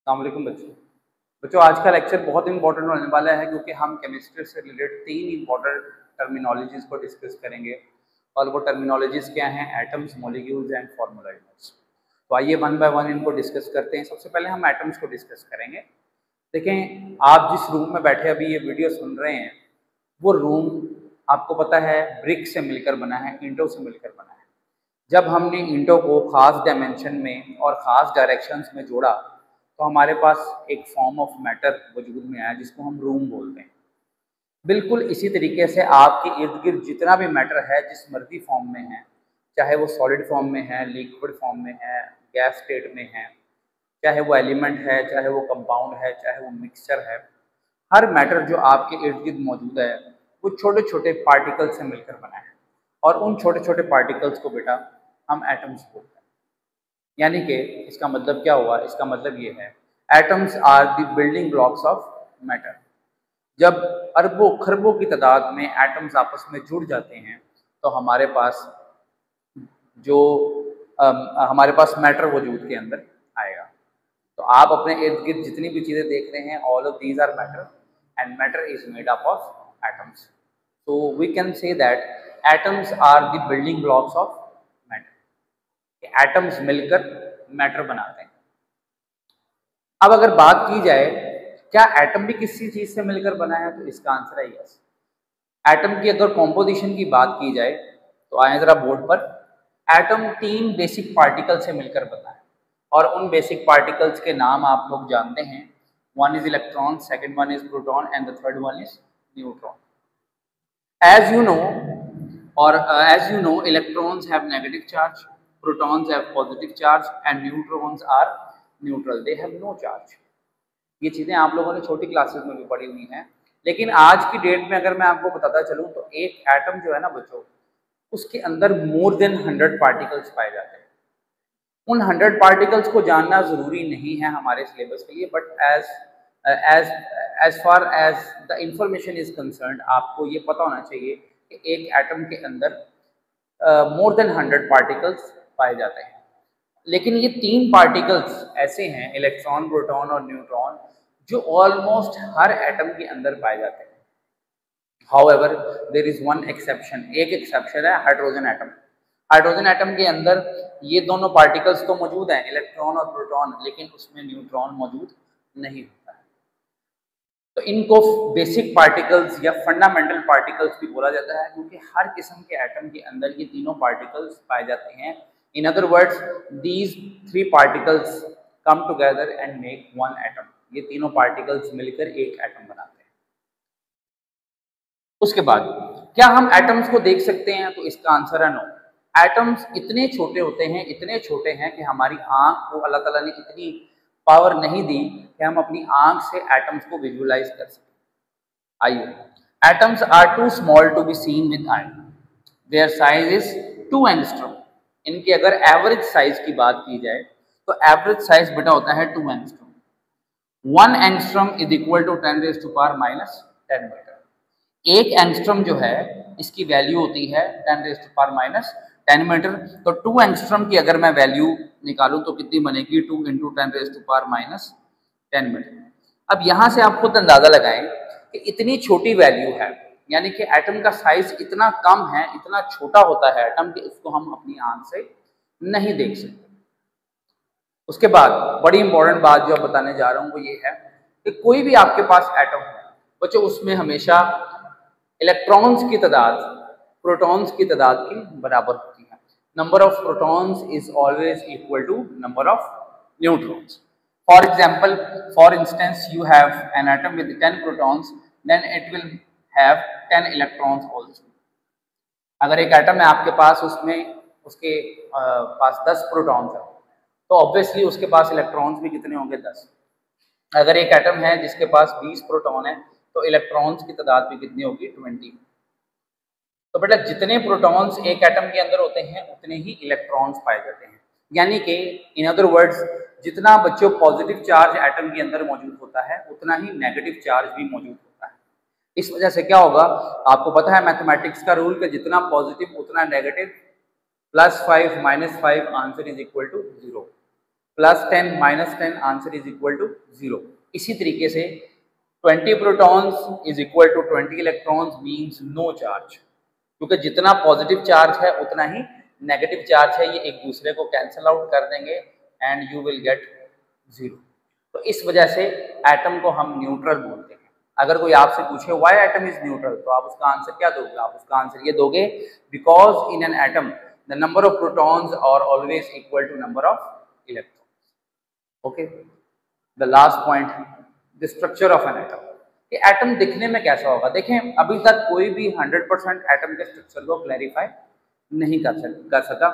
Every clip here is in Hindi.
अस्सलाम वालेकुम बच्चों आज का लेक्चर बहुत इंपॉर्टेंट होने वाला है क्योंकि हम केमिस्ट्री से रिलेटेड 3 इंपॉर्टेंट टर्मिनोलॉजीज को डिस्कस करेंगे और वो टर्मिनोलॉजीज क्या हैं? Atoms, molecules and formula units. तो आइए वन बाय वन इनको डिस्कस करते हैं। सबसे पहले हम एटम्स को डिस्कस करेंगे। देखें, आप जिस रूम में बैठे अभी ये वीडियो सुन रहे हैं वो रूम आपको पता है ब्रिक से मिलकर बना है, ईंटों से मिलकर बना है। जब हमने ईंटों को खास डायमेंशन में और ख़ास डायरेक्शंस में जोड़ा तो हमारे पास एक फॉर्म ऑफ मैटर वजूद में आया जिसको हम रूम बोलते हैं। बिल्कुल इसी तरीके से आपके इर्द गिर्द जितना भी मैटर है जिस मर्जी फॉर्म में है, चाहे वो सॉलिड फॉर्म में है, लिक्विड फॉर्म में है, गैस स्टेट में है, चाहे वो एलिमेंट है, चाहे वो कंपाउंड है, चाहे वो मिक्सचर है, हर मैटर जो आपके इर्द गिर्द मौजूद है वो छोटे छोटे पार्टिकल से मिलकर बना है और उन छोटे छोटे पार्टिकल्स को बेटा हम एटम्स बोलते हैं। यानी कि इसका मतलब क्या हुआ? इसका मतलब ये है atoms are the building blocks of matter. जब अरबों खरबों की तादाद में एटम्स आपस में जुड़ जाते हैं तो हमारे पास मैटर वजूद के अंदर आएगा। तो आप अपने इर्द गिर्द जितनी भी चीज़ें देख रहे हैं, all of these are matter and matter is made up of atoms. So we can say that atoms are the building blocks of matter. Atoms मिलकर मैटर बनाते हैं। अब अगर बात की जाए क्या एटम भी किसी चीज से मिलकर बना है, तो इसका आंसर है यस। एटम की अगर कॉम्पोजिशन की बात की जाए तो आए जरा बोर्ड पर। एटम 3 बेसिक पार्टिकल से मिलकर बना है और उन बेसिक पार्टिकल्स के नाम आप लोग जानते हैं। One is electron, second one is proton and the third one is neutron. As you know electrons have negative charge, protons have positive charge and neutrons are neutral, they have no charge। ये चीज़ें आप लोगों ने छोटी क्लासेस में भी पढ़ी हुई हैं, लेकिन आज की डेट में अगर मैं आपको बताता चलूँ तो एक एटम जो है ना बच्चों, उसके अंदर मोर देन 100 पार्टिकल्स पाए जाते हैं। उन 100 पार्टिकल्स को जानना ज़रूरी नहीं है हमारे सिलेबस के लिए, but as far as the information is concerned आपको ये पता होना चाहिए कि एक एटम के अंदर मोर देन 100 पार्टिकल्स पाए जाते हैं। लेकिन ये 3 पार्टिकल्स ऐसे हैं, इलेक्ट्रॉन, प्रोटॉन और न्यूट्रॉन, जो ऑलमोस्ट हर एटम के अंदर पाए जाते हैं। However there is one exception, एक एक्सेप्शन है हाइड्रोजन एटम। हाइड्रोजन एटम के अंदर ये दोनों पार्टिकल्स तो मौजूद हैं, इलेक्ट्रॉन और प्रोटॉन, लेकिन उसमें न्यूट्रॉन मौजूद नहीं होता है। तो इनको बेसिक पार्टिकल्स या फंडामेंटल पार्टिकल्स भी बोला जाता है क्योंकि हर किस्म के एटम के अंदर ये तीनों पार्टिकल्स पाए जाते हैं। In other words, these 3 particles come together and make one atom। ये तीनों पार्टिकल्स मिलकर एक एटम बनाते हैं। उसके बाद क्या हम एटम्स को देख सकते हैं? तो इसका आंसर है नो। एटम्स इतने छोटे होते हैं, इतने छोटे हैं कि हमारी आंख को अल्लाह ताला ने इतनी पावर नहीं दी कि हम अपनी आंख से एटम्स को विजुअलाइज कर सकें। आइए, atoms are too small to be seen with eye, their size is 2 angstrom. इनकी अगर एवरेज साइज की बात की जाए तो एवरेज साइज बेटा होता है 2 angstrom. 1 angstrom is equal to 10⁻⁻10 metre. एक एंगस्ट्रॉम जो है इसकी वैल्यू होती है 10⁻⁻10 मीटर। तो 2 एंगस्ट्रॉम की अगर मैं वैल्यू निकालूं तो कितनी बनेगी? 2 × 10⁻⁻10 मीटर। अब यहां से आप खुद अंदाजा लगाएं कि इतनी छोटी वैल्यू है, यानी कि एटम का साइज इतना कम है, इतना छोटा होता है एटम कि उसको हम अपनी आंख से नहीं देख सकते। उसके बाद बड़ी इंपॉर्टेंट बात जो बताने जा रहा हूं वो ये है कि कोई भी आपके पास एटम है बच्चों, उसमें हमेशा इलेक्ट्रॉन्स की तादाद प्रोटॉन्स की तादाद के बराबर होती है। Number of protons is always equal to number of neutrons. For instance you have an atom with 10 protons, then it will have 10 electrons also। अगर एक एटम है आपके पास, उसमें उसके पास 10 प्रोटॉन्स है तो ऑब्वियसली उसके पास इलेक्ट्रॉन्स भी कितने होंगे? 10। अगर एक एटम है जिसके पास 20 प्रोटॉन है तो इलेक्ट्रॉन्स की तादाद भी कितनी होगी? 20। तो बेटा जितने प्रोटॉन्स एक एटम के अंदर होते हैं उतने ही इलेक्ट्रॉन्स पाए जाते हैं। यानी कि इन अदर वर्ड्स जितना बच्चों पॉजिटिव चार्ज एटम के अंदर मौजूद होता है उतना ही नेगेटिव चार्ज भी मौजूद होता है। इस वजह से क्या होगा, आपको पता है मैथमेटिक्स का रूल कि जितना पॉजिटिव उतना negative, +5 - 5 answer is equal to 0। +10 -10 answer is equal to 0। इसी तरीके से 20 protons is equal to 20 electrons means no charge, क्योंकि जितना पॉजिटिव चार्ज है उतना ही नेगेटिव चार्ज है, ये एक दूसरे को कैंसिल आउट कर देंगे एंड यू विल गेट 0। तो इस वजह से एटम को हम न्यूट्रल बोलते हैं। अगर कोई आपसे पूछे व्हाई एटम इज न्यूट्रल, तो आप उसका आंसर क्या दोगे? आप उसका आंसर ये दोगे, because in an atom the number of protons are always equal to number of electrons. Okay, the last point, the structure of an atom. कि एटम दिखने में कैसा होगा। देखें, अभी तक कोई भी 100% एटम के स्ट्रक्चर को क्लैरिफाई नहीं कर सका,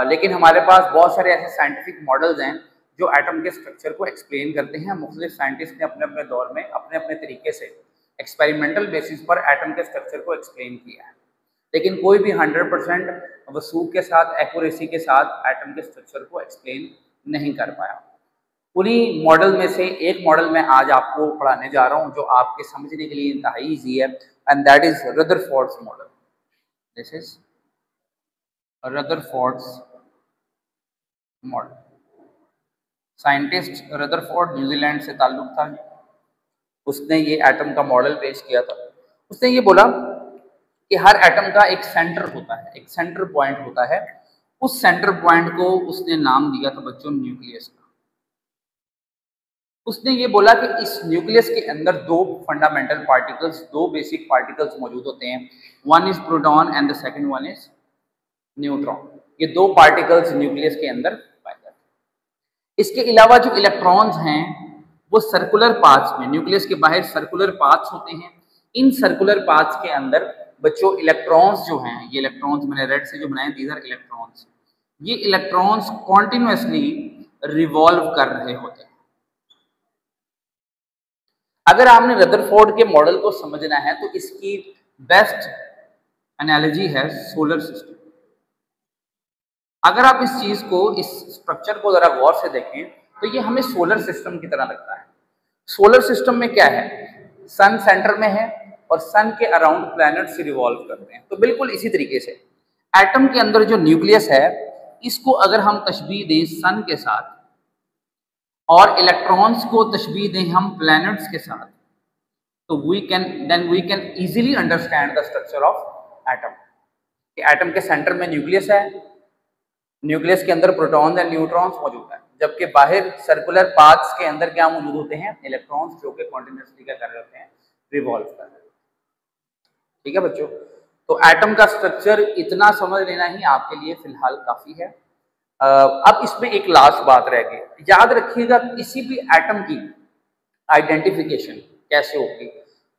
लेकिन हमारे पास बहुत सारे ऐसे साइंटिफिक मॉडल्स हैं जो एटम के स्ट्रक्चर को एक्सप्लेन करते हैं। मुख्तलिफ साइंटिस्ट ने अपने अपने दौर में अपने अपने तरीके से एक्सपेरिमेंटल बेसिस पर एटम के स्ट्रक्चर को एक्सप्लेन किया है, लेकिन कोई भी 100% वसूख के साथ, एक्यूरेसी के साथ एटम के स्ट्रक्चर को एक्सप्लेन नहीं कर पाया। उन्हीं मॉडल में से एक मॉडल मैं आज आपको पढ़ाने जा रहा हूँ जो आपके समझने के लिए इंतहाई ईजी है, and that is Rutherford's model. This is Rutherford's model. Scientist Rutherford New Zealand से ताल्लुक था, उसने ये एटम का मॉडल पेश किया था। उसने ये बोला कि हर एटम का एक सेंटर होता है, एक सेंटर पॉइंट होता है। उस सेंटर पॉइंट को उसने नाम दिया था बच्चों न्यूक्लियस का। उसने ये बोला कि इस न्यूक्लियस के अंदर दो फंडामेंटल पार्टिकल्स, दो बेसिक पार्टिकल्स मौजूद होते हैं। One is proton and the second one is neutron. ये दो पार्टिकल्स न्यूक्लियस के अंदर पाए जाते हैं। इसके अलावा जो इलेक्ट्रॉन्स हैं वो सर्कुलर पाथ्स में, न्यूक्लियस के बाहर सर्कुलर पाथ्स होते हैं। इन सर्कुलर पाथ्स के अंदर बच्चों इलेक्ट्रॉन्स जो हैं, ये इलेक्ट्रॉन्स मैंने रेड से जो बनाए, दीज आर इलेक्ट्रॉन्स। ये इलेक्ट्रॉन्स कॉन्टिन्यूसली रिवॉल्व कर रहे होते हैं। अगर आपने रदरफोर्ड के मॉडल को समझना है तो इसकी बेस्ट एनालॉजी है सोलर सिस्टम। अगर आप इस चीज को, इस स्ट्रक्चर को जरा गौर से देखें तो ये हमें सोलर सिस्टम की तरह लगता है। सोलर सिस्टम में क्या है, सन सेंटर में है और सन के अराउंड प्लैनेट से रिवॉल्व करते हैं। तो बिल्कुल इसी तरीके से एटम के अंदर जो न्यूक्लियस है, इसको अगर हम तशबीह दें सन के साथ और इलेक्ट्रॉन्स को तशबीह दें हम प्लैनेट्स के साथ, तो we can easily understand the structure of atom. कि एटम के सेंटर में न्यूक्लियस है, न्यूक्लियस के अंदर प्रोटॉन्स एंड न्यूट्रॉन्स मौजूद है, जबकि बाहर सर्कुलर पाथ्स के अंदर क्या मौजूद होते हैं, इलेक्ट्रॉन्स, जो कि कॉन्टिन्यूसली क्या कर रहे होते हैं, रिवॉल्व कर रहे हैं। ठीक है बच्चों, तो एटम का स्ट्रक्चर इतना समझ लेना ही आपके लिए फिलहाल काफी है। अब इसमें एक लास्ट बात रह गई, याद रखिएगा किसी भी एटम की आइडेंटिफिकेशन कैसे होगी।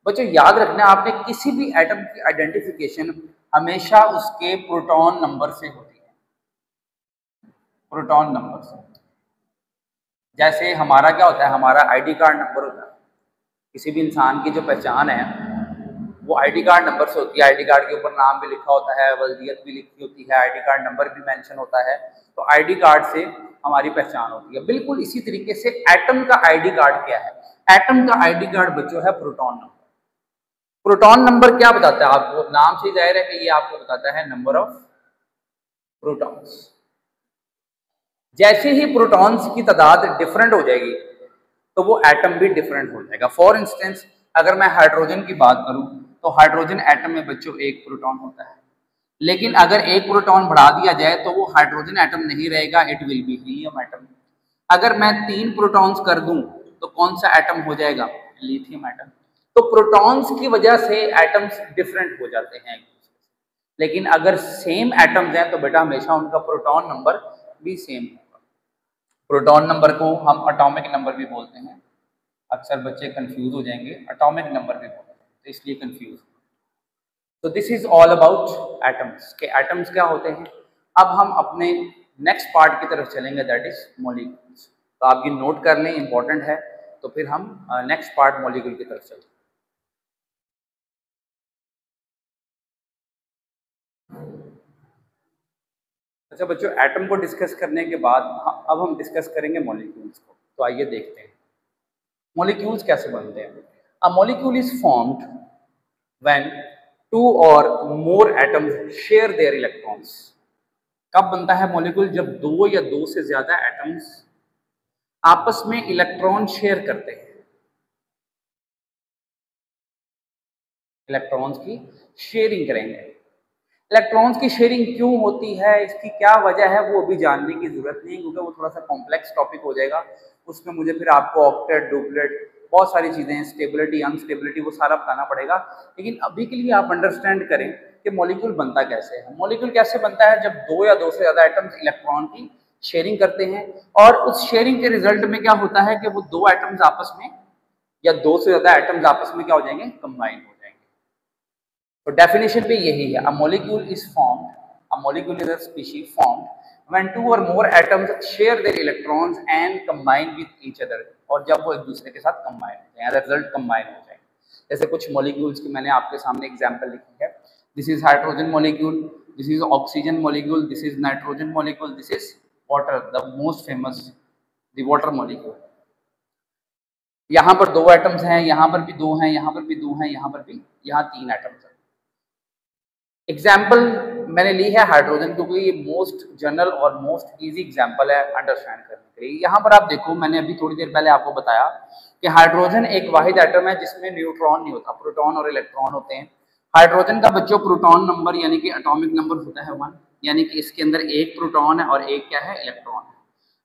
बच्चों याद रखना, आपने किसी भी एटम की आइडेंटिफिकेशन हमेशा उसके प्रोटॉन नंबर से होती है, प्रोटॉन नंबर से। जैसे हमारा क्या होता है, हमारा आईडी कार्ड नंबर होता है। किसी भी इंसान की जो पहचान है वो आईडी कार्ड नंबर से होती है। आईडी कार्ड के ऊपर नाम भी लिखा होता है, वल्दियत भी लिखी होती है, आईडी कार्ड नंबर भी मेंशन होता है। तो आईडी कार्ड से हमारी पहचान होती है। बिल्कुल इसी तरीके से एटम का आईडी कार्ड क्या है, एटम का आईडी कार्ड बच्चों है प्रोटॉन नंबर। प्रोटॉन नंबर क्या बताता है आपको, नाम से जाहिर है कि ये आपको बताता है नंबर ऑफ प्रोटॉन्स। जैसे ही प्रोटॉन्स की तादाद डिफरेंट हो जाएगी तो वो एटम भी डिफरेंट हो जाएगा। फॉर इंस्टेंस अगर मैं हाइड्रोजन की बात करूं तो हाइड्रोजन एटम में बच्चों एक प्रोटॉन होता है, लेकिन अगर एक प्रोटॉन बढ़ा दिया जाए तो वो हाइड्रोजन एटम नहीं रहेगा, it will B helium atom. अगर मैं 3 प्रोटॉन्स कर दूं तो कौन सा एटम हो जाएगा, लिथियम एटम। तो प्रोटॉन्स की वजह से एटम्स डिफरेंट हो जाते हैं एक दूसरे से, लेकिन अगर सेम एटम्स हैं तो बेटा हमेशा उनका प्रोटॉन नंबर भी सेम होगा। प्रोटॉन नंबर को हम एटॉमिक नंबर भी बोलते हैं। अक्सर बच्चे कंफ्यूज हो जाएंगे, एटॉमिक नंबर भी बोलते हैं, तो इसलिए कंफ्यूज। तो this is all about atoms, के एटम्स क्या होते हैं। अब हम अपने नेक्स्ट पार्ट की तरफ चलेंगे, दैट इज मॉलिक्यूल्स। तो आप ये नोट कर लें, इंपॉर्टेंट है। तो फिर हम नेक्स्ट पार्ट मॉलिक्यूल की तरफ चलते हैं। अच्छा बच्चों, एटम को डिस्कस करने के बाद अब हम डिस्कस करेंगे मॉलिक्यूल्स को। तो आइए देखते हैं मॉलिक्यूल्स कैसे बनते हैं। अ molecule is formed when 2 or more atoms share their electrons। कब बनता है मॉलिक्यूल, जब 2 या 2 से ज्यादा एटम्स आपस में इलेक्ट्रॉन शेयर करते हैं, इलेक्ट्रॉन्स की शेयरिंग करेंगे। इलेक्ट्रॉन्स की शेयरिंग क्यों होती है, इसकी क्या वजह है, वो अभी जानने की जरूरत नहीं, क्योंकि वो थोड़ा सा कॉम्प्लेक्स टॉपिक हो जाएगा। उसमें मुझे फिर आपको ऑक्टेट, डुप्लेट, बहुत सारी चीजें हैं, स्टेबिलिटी, अनस्टेबिलिटी, वो सारा बताना पड़ेगा। लेकिन अभी के लिए आप अंडरस्टैंड करें कि मॉलिक्यूल बनता कैसे है। मॉलिक्यूल कैसे बनता है, जब दो या दो से ज्यादा एटम्स इलेक्ट्रॉन की शेयरिंग करते हैं, और उस शेयरिंग के रिजल्ट में क्या होता है कि वो दो एटम्स आपस में या दो से ज्यादा एटम्स आपस में क्या हो जाएंगे, कंबाइन हो जाएंगे। तो डेफिनेशन पे यही है, a molecule is formed, a molecule is a species formed when two or more atoms share their electrons and combine with each other, और जब वो एक दूसरे के साथ कंबाइन हो जाए, रिजल्ट कंबाइन हो जाए। जैसे कुछ मॉलिक्यूल्स की मैंने आपके सामने एग्जांपल लिखी है। This is hydrogen molecule, this is oxygen molecule, this is nitrogen molecule, this is water, the most famous the water molecule. यहाँ पर दो एटम्स हैं, यहाँ पर भी दो हैं, यहाँ पर भी दो हैं, यहाँ पर भी, यहाँ तीन एटम्स हैं। एग्जाम्पल मैंने ली है हाइड्रोजन, क्योंकि ये मोस्ट जनरल और मोस्ट इजी एग्जाम्पल है अंडरस्टैंड करने के लिए। यहाँ पर आप देखो, मैंने अभी थोड़ी देर पहले आपको बताया कि हाइड्रोजन एक वाहिद एटम है जिसमें न्यूट्रॉन नहीं होता, प्रोटॉन और इलेक्ट्रॉन होते हैं। हाइड्रोजन का बच्चों प्रोटॉन नंबर यानी कि एटॉमिक नंबर होता है 1, यानी कि इसके अंदर एक प्रोटॉन है और एक क्या है, इलेक्ट्रॉन है।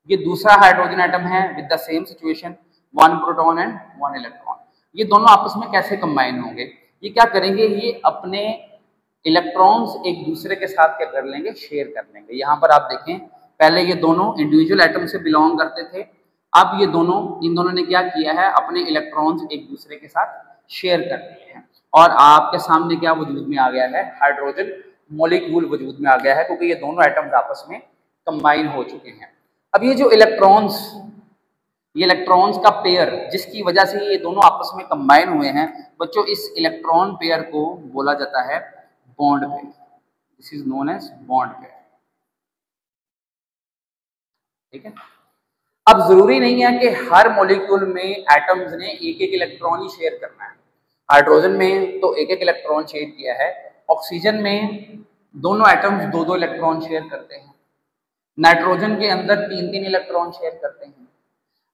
ये दूसरा हाइड्रोजन एटम है with the same situation, 1 proton and 1 electron. ये दोनों आपस में कैसे कंबाइन होंगे, ये क्या करेंगे, ये अपने इलेक्ट्रॉन्स एक दूसरे के साथ क्या कर लेंगे, शेयर कर लेंगे। यहाँ पर आप देखें, पहले ये दोनों इंडिविजुअल एटम से बिलोंग करते थे, अब ये दोनों, इन दोनों ने क्या किया है, अपने इलेक्ट्रॉन्स एक दूसरे के साथ शेयर कर लिए हैं, और आपके सामने क्या वजूद में आ गया है, हाइड्रोजन मॉलिक्यूल वजूद में आ गया है, क्योंकि ये दोनों एटम्स आपस में कंबाइन हो चुके हैं। अब ये जो इलेक्ट्रॉन्स, ये इलेक्ट्रॉन्स का पेयर जिसकी वजह से ये दोनों आपस में कंबाइन हुए हैं बच्चों, इस इलेक्ट्रॉन पेयर को बोला जाता है bond pair. This is known as bond pair. ठीक है। अब जरूरी नहीं है कि हर मॉलिक्यूल में एटम्स ने एक एक इलेक्ट्रॉन ही शेयर करना है। हाइड्रोजन में तो एक एक इलेक्ट्रॉन शेयर किया है, ऑक्सीजन में दोनों एटम्स दो दो इलेक्ट्रॉन शेयर करते हैं, नाइट्रोजन के अंदर तीन तीन इलेक्ट्रॉन शेयर करते हैं।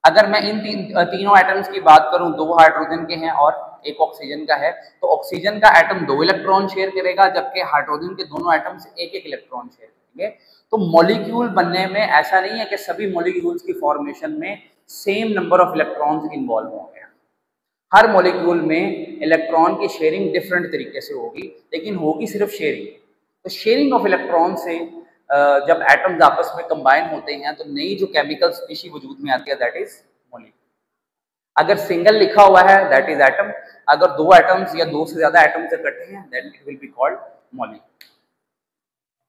अगर मैं इन तीनों एटम्स की बात करूं, दो हाइड्रोजन के हैं और एक ऑक्सीजन का है, तो ऑक्सीजन का एटम दो इलेक्ट्रॉन शेयर करेगा, जबकि हाइड्रोजन के दोनों एटम्स एक एक इलेक्ट्रॉन शेयर करेंगे। तो मॉलिक्यूल बनने में ऐसा नहीं है कि सभी मॉलिक्यूल्स की फॉर्मेशन में same number of electrons involve होंगे। हर मॉलिक्यूल में इलेक्ट्रॉन की शेयरिंग डिफरेंट तरीके से होगी, लेकिन होगी सिर्फ शेयरिंग। तो शेयरिंग ऑफ इलेक्ट्रॉन से जब एटम्स आपस में कंबाइन होते हैं तो नई जो केमिकल स्पीशी वजूद में आती है, दैट इज मॉलिक्यूल। अगर सिंगल लिखा हुआ है दैट इज एटम, अगर दो एटम्स या दो से ज्यादा एटम्स इकट्ठे हैं then it will be called molecule.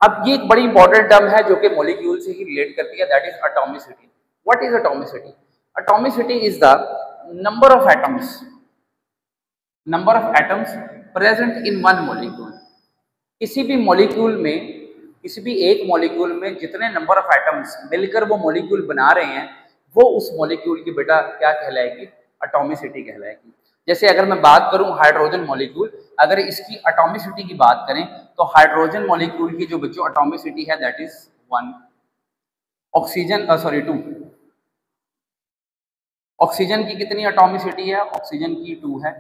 अब ये एक बड़ी इंपॉर्टेंट टर्म है जो कि मॉलिक्यूल से ही रिलेट करती है, that is atomicity. What is atomicity? Atomicity is the number of atoms, number of atoms present in one molecule. किसी भी मॉलिक्यूल में, किसी भी एक मॉलिक्यूल में जितने नंबर ऑफ एटम्स मिलकर वो मॉलिक्यूल बना रहे हैं, वो उस मॉलिक्यूल की बेटा क्या कहलाएगी, एटॉमिसिटी कहलाएगी। जैसे अगर मैं बात करूं हाइड्रोजन मॉलिक्यूल, अगर इसकी एटॉमिसिटी की बात करें तो हाइड्रोजन मॉलिक्यूल की जो बच्चों एटॉमिसिटी है दैट इज 1। ऑक्सीजन 2। ऑक्सीजन की कितनी एटॉमिसिटी है? ऑक्सीजन की 2 है।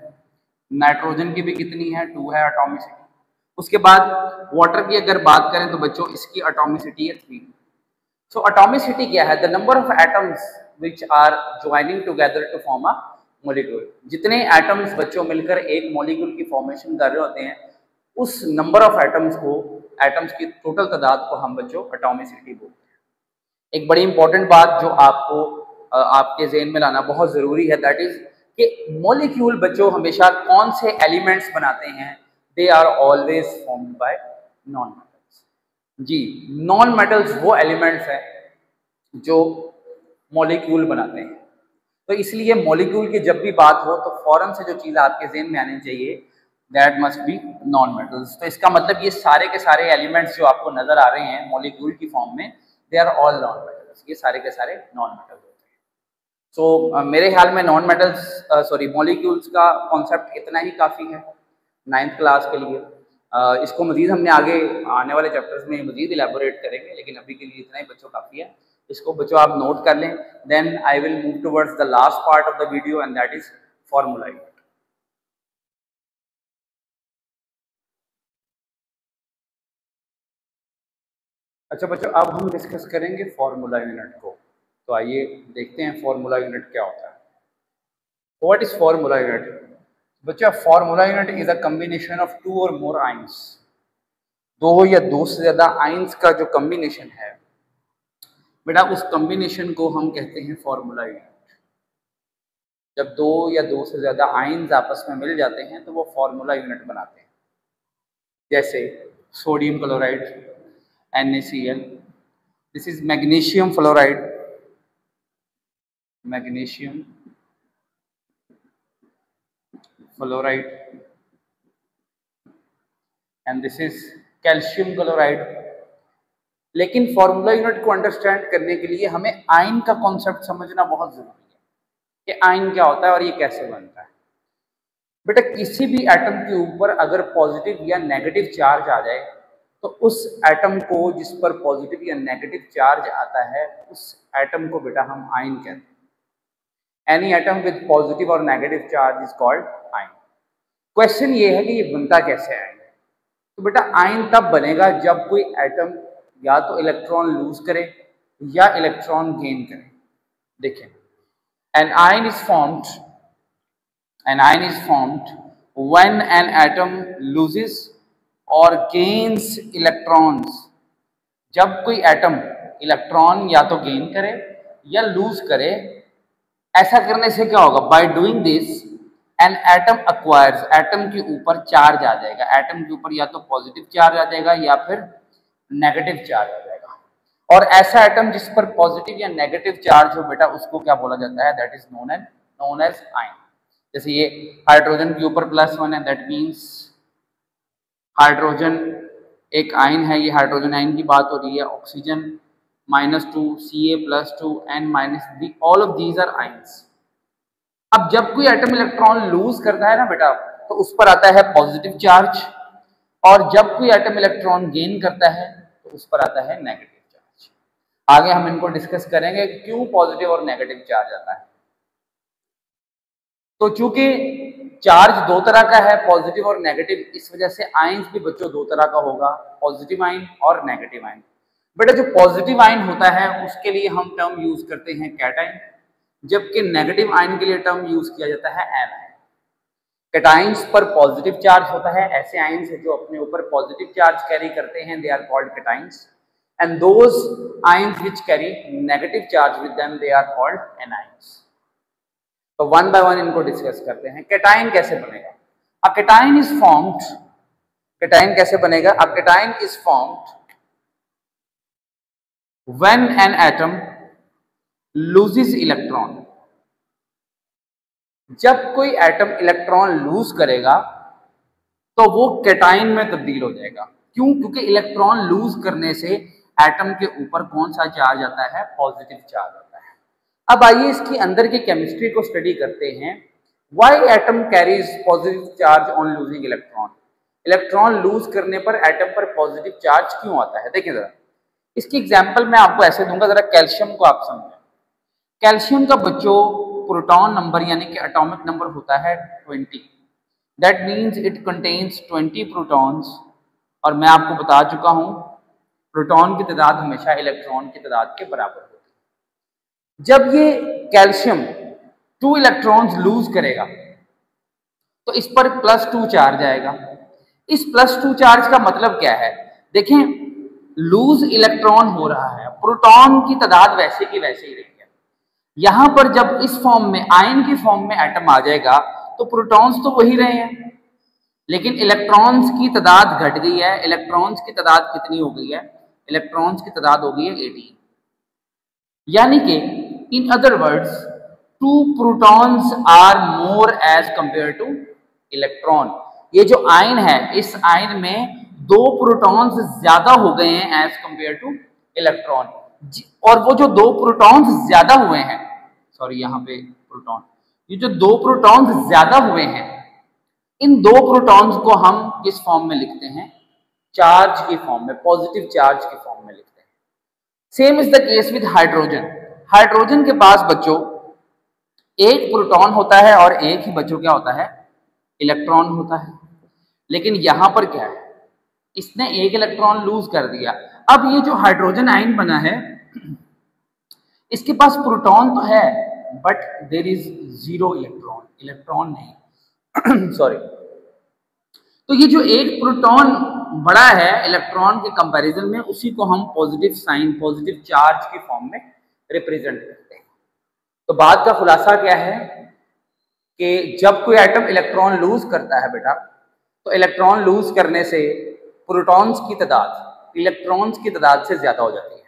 नाइट्रोजन की भी कितनी है? 2 है एटॉमिसिटी। उसके बाद वाटर की अगर बात करें तो बच्चों इसकी एटॉमिसिटी है 3। सो एटॉमिसिटी क्या है? The number of atoms which are joining together to form a molecule. जितने एटम्स बच्चों मिलकर एक मॉलिक्यूल की फॉर्मेशन कर रहे होते हैं, उस नंबर ऑफ एटम्स को, एटम्स की टोटल तादाद को हम बच्चों एटॉमिसिटी बोलते हैं। एक बड़ी इंपॉर्टेंट बात जो आपको आपके ज़हन में लाना बहुत ज़रूरी है, दैट इज कि मॉलिक्यूल बच्चों हमेशा कौन से एलिमेंट्स बनाते हैं? They are always formed by non metals. जी, नॉन मेटल्स वो एलिमेंट्स हैं जो मॉलिक्यूल बनाते हैं। तो इसलिए मॉलिक्यूल की जब भी बात हो तो फौरन से जो चीज़ आपके ज़हन में आनी चाहिए, that must be non metals. तो इसका मतलब ये सारे के सारे एलिमेंट्स जो आपको नजर आ रहे हैं मॉलिक्यूल की फॉर्म में, they are all non metals. ये सारे के सारे नॉन मेटल्स होते हैं। सो मेरे ख्याल में नॉन मेटल्स मॉलिक्यूल्स का कॉन्सेप्ट इतना ही काफ़ी है 9th क्लास के लिए। इसको मजीद हमने आगे आने वाले चैप्टर्स में मजीद इलेबोरेट करेंगे, लेकिन अभी के लिए इतना ही बच्चों काफ़ी है। इसको बच्चों आप नोट कर लें then I will move towards the last part of the video, and that is formula unit. अच्छा बच्चों, अब हम डिस्कस करेंगे फॉर्मूला यूनिट को। तो आइए देखते हैं फॉर्मूला यूनिट क्या होता है। What is formula unit? बच्चा, formula unit is a combination of two or more ions. दो या दो से ज्यादा आइंस का जो कॉम्बिनेशन है बेटा, उस कॉम्बिनेशन को हम कहते हैं फॉर्मूला यूनिट। जब दो या दो से ज्यादा आइंस आपस में मिल जाते हैं तो वो फॉर्मूला यूनिट बनाते हैं। जैसे sodium chloride NaCl, this is magnesium fluoride, magnesium fluoride, and this is calcium chloride। लेकिन फॉर्मूला यूनिट को अंडरस्टैंड करने के लिए हमें आयन का कॉन्सेप्ट समझना बहुत जरूरी है कि आयन क्या होता है और ये कैसे बनता है। बेटा, किसी भी एटम के ऊपर अगर पॉजिटिव या नेगेटिव चार्ज आ जाए तो उस एटम को जिस पर पॉजिटिव या नेगेटिव चार्ज आता है उस एटम को बेटा हम आयन कहते हैं। एनी एटम विद पॉजिटिव और negative charge is called ion. Question ये है कि ये बनता कैसे है? तो बेटा, आयन तब बनेगा जब कोई एटम या तो इलेक्ट्रॉन लूज करे या इलेक्ट्रॉन गेन करे। देखिए, an ion is formed when an atom loses और गेन्स इलेक्ट्रॉन्स। जब कोई एटम इलेक्ट्रॉन या तो गेन करे या लूज करे, ऐसा करने से क्या होगा? By doing this an atom acquires, atom के ऊपर चार्ज आ जाएगा। एटम के ऊपर या तो पॉजिटिव चार्ज आ जाएगा या फिर नेगेटिव चार्ज आ जाएगा। और ऐसा एटम जिस पर पॉजिटिव या नेगेटिव चार्ज हो बेटा, उसको क्या बोला जाता है? That is known as ion. जैसे ये हाइड्रोजन के ऊपर +1 है, दैट मीन्स हाइड्रोजन एक आयन है। ये हाइड्रोजन आयन की बात हो रही है। Oxygen -2, Ca+2 N -3, all of these are ions. अब जब कोई एटम इलेक्ट्रॉन लूज करता है ना बेटा, तो उस पर आता है पॉजिटिव चार्ज, और जब कोई एटम इलेक्ट्रॉन गेन करता है तो उस पर आता है नेगेटिव चार्ज। आगे हम इनको डिस्कस करेंगे क्यों पॉजिटिव और नेगेटिव चार्ज आता है। तो चूंकि चार्ज दो तरह का है, पॉजिटिव और नेगेटिव, इस वजह से आयंस भी बच्चों दो तरह का होगा, पॉजिटिव आयन और नेगेटिव आयन। बेटा, जो पॉजिटिव आयन होता है उसके लिए हम टर्म यूज करते हैं कैटाइन, जबकि नेगेटिव आयन के लिए टर्म यूज किया जाता है एनायन। कैटाइंस पर पॉजिटिव चार्ज होता है, ऐसे आयंस है जो अपने ऊपर पॉजिटिव चार्ज कैरी करते हैं, they are called cations, and those ions which carry negative charge with them, they are called anions. तो वन बाय वन इनको डिस्कस करते हैं। कैटाइन कैसे बनेगा? A cation is formed, cation कैसे बनेगा? A cation is formed when an atom loses electron. जब कोई एटम इलेक्ट्रॉन लूज करेगा तो वो कैटाइन में तब्दील हो जाएगा। क्यों? क्योंकि इलेक्ट्रॉन लूज करने से एटम के ऊपर कौन सा चार्ज आता है? पॉजिटिव चार्ज आता है। अब आइए इसकी अंदर की केमिस्ट्री को स्टडी करते हैं। Why atom carries positive charge on losing electron? Electron lose करने पर एटम पर पॉजिटिव चार्ज क्यों आता है? देखिए जरा, इसकी एग्जांपल मैं आपको ऐसे दूंगा, जरा कैल्शियम को आप समझें। कैल्शियम का बच्चों प्रोटॉन नंबर यानी कि एटॉमिक नंबर होता है 20। That means it contains 20 protons. और मैं आपको बता चुका हूं, प्रोटॉन की तादाद हमेशा इलेक्ट्रॉन की तादाद के बराबर होती है। जब ये कैल्शियम 2 इलेक्ट्रॉन्स लूज करेगा तो इस पर +2 चार्ज आएगा। इस +2 चार्ज का मतलब क्या है? देखें, लूज इलेक्ट्रॉन हो रहा है, प्रोटॉन की तादाद वैसे की वैसे ही रही है। यहां पर जब इस फॉर्म में, आयन की फॉर्म में एटम आ जाएगा तो प्रोटॉन्स तो वही रहे हैं, लेकिन इलेक्ट्रॉन्स की तादाद घट गई है। इलेक्ट्रॉन्स की तादाद कितनी हो गई है? इलेक्ट्रॉन्स की तादाद हो गई है 18। यानी कि in other words 2 protons are more as compare to electron. ये जो आयन है, इस आयन में 2 प्रोटॉन्स ज्यादा हो गए हैं एज कंपेयर टू इलेक्ट्रॉन। और वो जो 2 प्रोटॉन्स ज्यादा हुए हैं, सॉरी यहाँ पे प्रोटॉन, ये जो 2 प्रोटॉन्स ज्यादा हुए हैं, इन 2 प्रोटॉन्स को हम किस फॉर्म में लिखते हैं? चार्ज की फॉर्म में, पॉजिटिव चार्ज की फॉर्म में लिखते हैं। Same is the case with hydrogen. Hydrogen के पास बच्चों एक प्रोटॉन होता है और एक ही बच्चों क्या होता है, इलेक्ट्रॉन होता है। लेकिन यहां पर क्या है, इसने एक इलेक्ट्रॉन लूज कर दिया। अब ये जो हाइड्रोजन आयन बना है इसके पास प्रोटॉन तो है but there is zero electron, electron नहीं सॉरी। तो ये जो एक प्रोटॉन बड़ा है इलेक्ट्रॉन के कंपैरिजन में, उसी को हम पॉजिटिव साइन, पॉजिटिव चार्ज के फॉर्म में रिप्रेजेंट करते हैं। तो बात का खुलासा क्या है कि जब कोई एटम इलेक्ट्रॉन लूज करता है बेटा, तो इलेक्ट्रॉन लूज करने से प्रोटॉन्स की तादाद इलेक्ट्रॉन्स की तादाद से ज्यादा हो जाती है।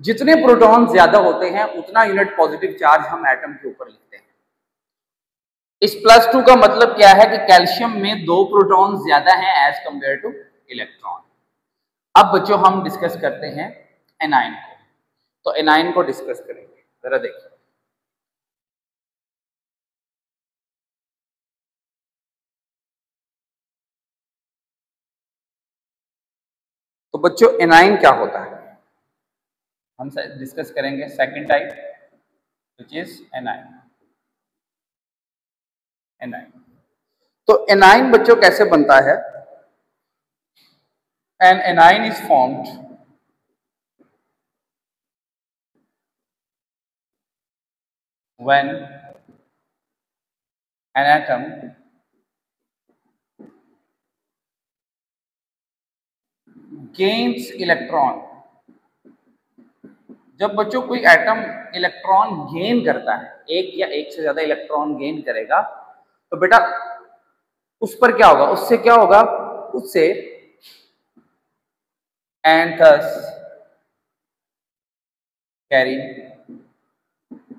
जितने प्रोटॉन ज्यादा होते हैं उतना यूनिट पॉजिटिव चार्ज हम एटम के ऊपर लिखते हैं। इस +2 का मतलब क्या है कि कैल्शियम में 2 प्रोटॉन ज्यादा हैं एज कंपेयर टू इलेक्ट्रॉन। अब बच्चों हम डिस्कस करते हैं एनाइन को। तो एनाइन को डिस्कस करेंगे, जरा देखिए। तो बच्चों एनाइन क्या होता है हम डिस्कस करेंगे। Second type which is anion. Anion, तो एनाइन बच्चों कैसे बनता है? An anion is formed when an atom gains electron। जब बच्चों कोई एटम इलेक्ट्रॉन गेन करता है, एक या एक से ज्यादा इलेक्ट्रॉन गेन करेगा, तो बेटा उस पर क्या होगा, उससे क्या होगा, उससे and thus carry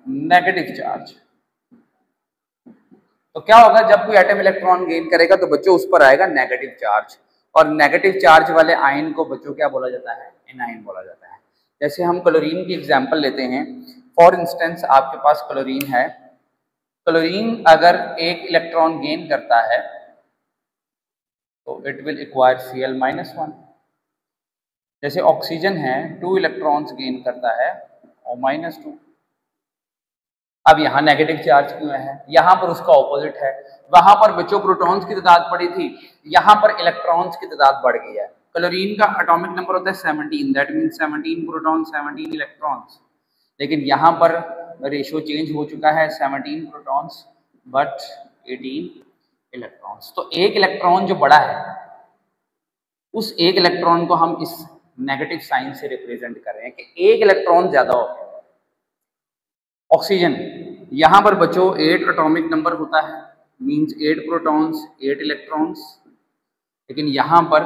negative charge. तो क्या होगा, जब कोई एटम इलेक्ट्रॉन गेन करेगा तो बच्चों उस पर आएगा नेगेटिव चार्ज, और नेगेटिव चार्ज वाले आयन को बच्चों क्या बोला जाता है, एनाइन बोला जाता है। जैसे हम क्लोरीन की एग्जांपल लेते हैं। फॉर इंस्टेंस आपके पास क्लोरीन है, क्लोरीन अगर एक इलेक्ट्रॉन गेन करता है तो इट विल एक्वायर Cl-1। जैसे ऑक्सीजन है 2 इलेक्ट्रॉन्स गेन करता है और -2। अब यहाँ नेगेटिव चार्ज क्यों है, यहाँ पर उसका ऑपोजिट है। वहां पर बच्चों प्रोटॉन्स की तादाद बढ़ी थी, यहाँ पर इलेक्ट्रॉन्स की तादाद बढ़ गई है। क्लोरीन का एटॉमिक नंबर होता है 17, दैट मींस 17 प्रोटॉन 17 इलेक्ट्रॉन्स। लेकिन यहाँ पर रेशियो चेंज हो चुका है, 17 प्रोटॉन्स बट 18 इलेक्ट्रॉन्स। तो एक इलेक्ट्रॉन जो बड़ा है उस एक इलेक्ट्रॉन को हम इस नेगेटिव साइन से रिप्रेजेंट कर रहे हैं कि एक इलेक्ट्रॉन ज्यादा हो गया। ऑक्सीजन, यहां पर बच्चों 8 एटॉमिक नंबर होता है, मींस 8 प्रोटॉन्स 8 इलेक्ट्रॉन्स। लेकिन यहां पर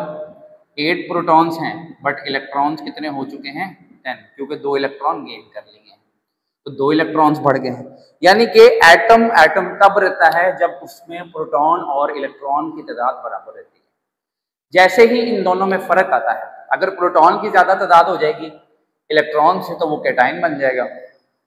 8 प्रोटॉन्स हैं बट इलेक्ट्रॉन्स कितने हो चुके हैं, 10, क्योंकि 2 इलेक्ट्रॉन गेन कर लिए हैं, तो 2 इलेक्ट्रॉन्स बढ़ गए हैं। यानी कि एटम तब रहता है जब उसमें प्रोटॉन और इलेक्ट्रॉन की तादाद बराबर रहती है। जैसे ही इन दोनों में फर्क आता है, अगर प्रोटॉन की ज्यादा तादाद हो जाएगी इलेक्ट्रॉन से तो वो कैटाइन बन जाएगा,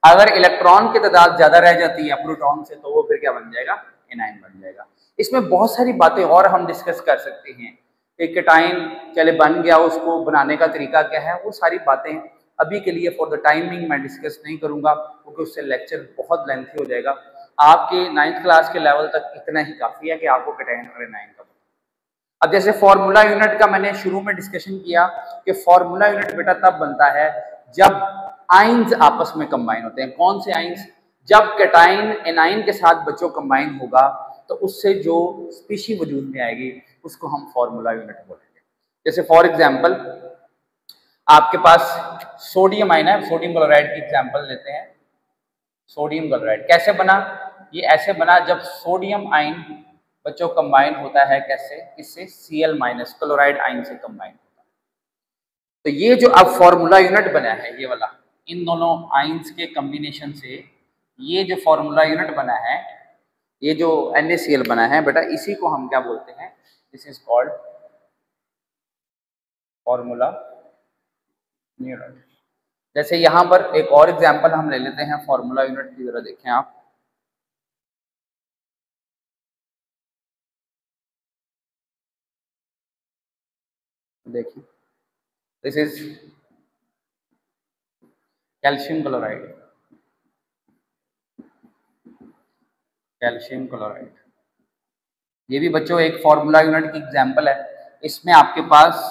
अगर इलेक्ट्रॉन की तादाद ज्यादा रह जाती है प्रोटॉन से तो वो फिर क्या बन जाएगा, एनाइन बन जाएगा। इसमें बहुत सारी बातें और हम डिस्कस कर सकते हैं कि कैटाइन चले बन गया, उसको बनाने का तरीका क्या है, वो सारी बातें अभी के लिए फॉर द टाइमिंग मैं डिस्कस नहीं करूंगा क्योंकि उससे लेक्चर बहुत लेंथी हो जाएगा। आपके 9th क्लास के लेवल तक इतना ही काफी है कि आपको कैटाइन और एनाइन का। अब जैसे फॉर्मूला यूनिट का मैंने शुरू में डिस्कशन किया कि फॉर्मूला यूनिट बेटा तब बनता है जब आइंस आपस में कंबाइन होते हैं। कौन से आइंस, जब कैटाइन एनाइन के साथ बच्चों कंबाइन होगा तो उससे जो स्पीशी वजूद में आएगी उसको हम फॉर्मूला यूनिट बोलेंगे। जैसे फॉर एग्जांपल आपके पास सोडियम आयन है, सोडियम क्लोराइड की एग्जांपल लेते हैं। सोडियम क्लोराइड कैसे बना, ये ऐसे बना जब सोडियम आयन बच्चों कंबाइन होता है, कैसे, इससे Cl- क्लोराइड आयन से कंबाइन होता है। तो ये जो अब फॉर्मूला यूनिट बना है ये वाला, इन दोनों आइंस के कॉम्बिनेशन से ये जो फॉर्मूला यूनिट बना है, ये जो NaCl बना है बेटा, इसी को हम क्या बोलते हैं, this is called formula unit. जैसे यहां पर एक और एग्जांपल हम ले लेते हैं फॉर्मूला यूनिट की, जरा देखें आप। देखिए this is calcium chloride. Calcium chloride. ये भी बच्चों एक फॉर्मूला यूनिट की एग्जांपल है। इसमें आपके पास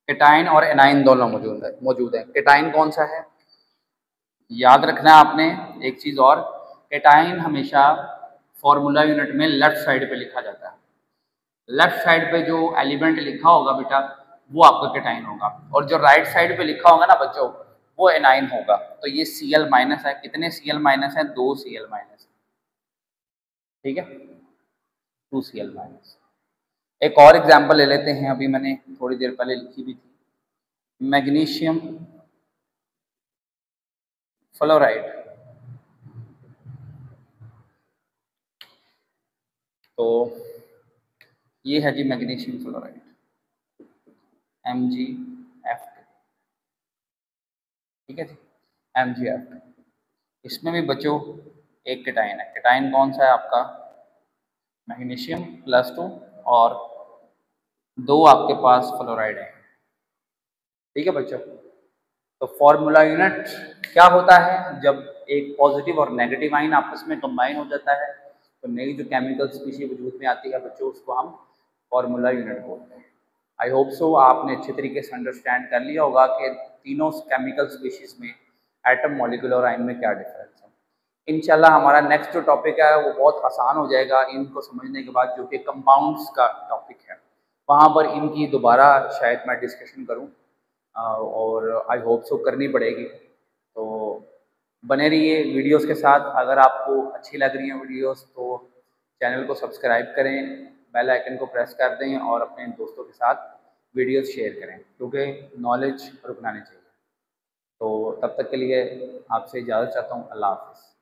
केटाइन और एनाइन दोनों मौजूद है। केटाइन कौन सा है, याद रखना है आपने एक चीज़ और, केटाइन हमेशा फॉर्मूला यूनिट में लेफ्ट साइड पे लिखा जाता है। लेफ्ट साइड पे जो एलिमेंट लिखा होगा बेटा वो आपका केटाइन होगा, और जो राइट साइड पे लिखा होगा ना बच्चों वो एनाइन होगा। तो ये Cl माइनस है, कितने Cl माइनस है, 2 Cl माइनस, ठीक है, 2 Cl माइनस। एक और एग्जांपल ले लेते हैं, अभी मैंने थोड़ी देर पहले लिखी भी थी, मैग्नीशियम फ्लोराइड। तो ये है जी मैग्नीशियम फ्लोराइड MgF, ठीक है जी, MgF। इसमें भी बच्चों एक केटाइन है, केटाइन कौन सा है आपका, मैग्नीशियम +2 और 2 आपके पास फ्लोराइड है, ठीक है बच्चों। तो फॉर्मूला यूनिट क्या होता है, जब एक पॉजिटिव और नेगेटिव आइन आपस में कंबाइन हो जाता है तो नई जो केमिकल स्पीशीज वजूद में आती है बच्चों उसको हम फॉर्मूला यूनिट बोलते हैं। आई होप सो आपने अच्छे तरीके से अंडरस्टैंड कर लिया होगा कि तीनों केमिकल स्पीशीज में एटम, मॉलिक्यूल और आइन में क्या डिफरेंस है। इंशाल्लाह हमारा नेक्स्ट जो टॉपिक है वो बहुत आसान हो जाएगा इनको समझने के बाद, जो कि कंपाउंड्स का टॉपिक है। वहाँ पर इनकी दोबारा शायद मैं डिस्कशन करूँ और आई होप सो करनी पड़ेगी। तो बने रहिए वीडियोस के साथ। अगर आपको अच्छी लग रही हैं वीडियोस तो चैनल को सब्सक्राइब करें, बेल आइकन को प्रेस कर दें और अपने दोस्तों के साथ वीडियोस शेयर करें, क्योंकि नॉलेज रुकना नहीं चाहिए। तो तब तक के लिए आपसे इजाज़त चाहता हूँ। अल्लाह हाफ़िज़।